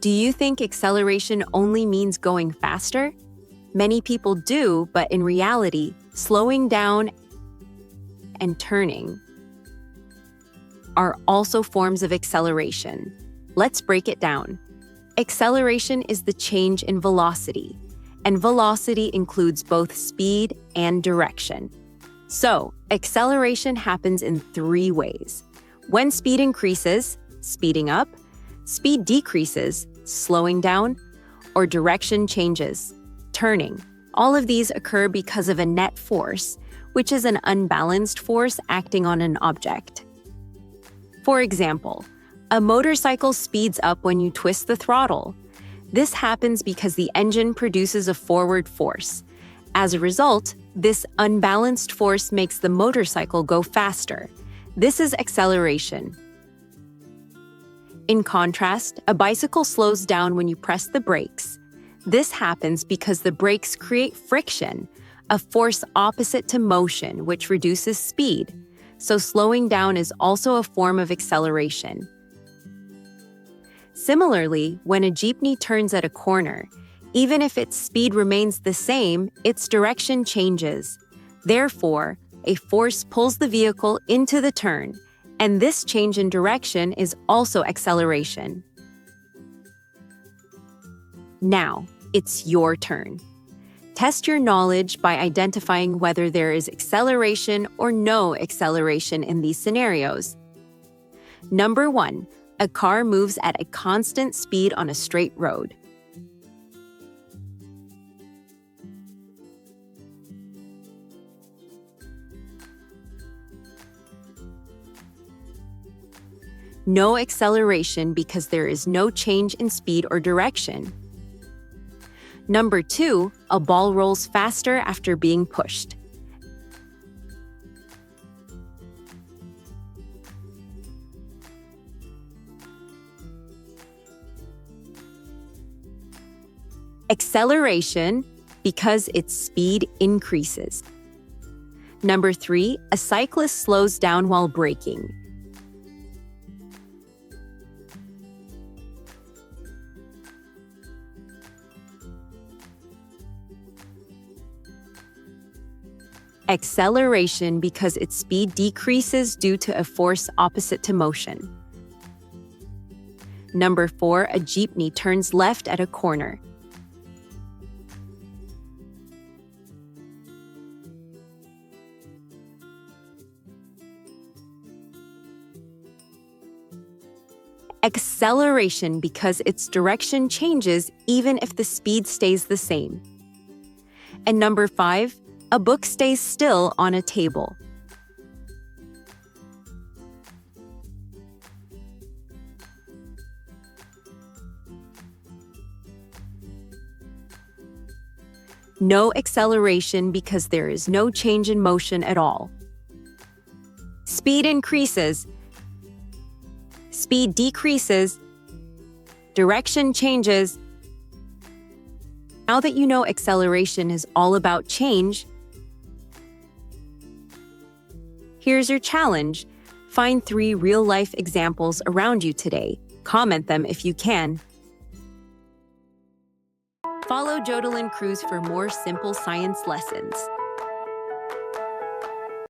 Do you think acceleration only means going faster? Many people do, but in reality, slowing down and turning are also forms of acceleration. Let's break it down. Acceleration is the change in velocity, and velocity includes both speed and direction. So, acceleration happens in three ways. When speed increases, speeding up, speed decreases, slowing down, or direction changes, turning. All of these occur because of a net force, which is an unbalanced force acting on an object. For example, a motorcycle speeds up when you twist the throttle. This happens because the engine produces a forward force. As a result, this unbalanced force makes the motorcycle go faster. This is acceleration. In contrast, a bicycle slows down when you press the brakes. This happens because the brakes create friction, a force opposite to motion, which reduces speed. So slowing down is also a form of acceleration. Similarly, when a jeepney turns at a corner, even if its speed remains the same, its direction changes. Therefore, a force pulls the vehicle into the turn, and this change in direction is also acceleration. Now, it's your turn. Test your knowledge by identifying whether there is acceleration or no acceleration in these scenarios. Number 1. A car moves at a constant speed on a straight road. No acceleration because there is no change in speed or direction. Number 2, a ball rolls faster after being pushed. Acceleration because its speed increases. Number 3, a cyclist slows down while braking. Acceleration because its speed decreases due to a force opposite to motion. Number 4, a jeepney turns left at a corner. Acceleration because its direction changes even if the speed stays the same. And number 5, a book stays still on a table. No acceleration because there is no change in motion at all. Speed increases. Speed decreases. Direction changes. Now that you know acceleration is all about change, here's your challenge. Find 3 real-life examples around you today. Comment them if you can. Follow Jodalyn Cruz for more simple science lessons.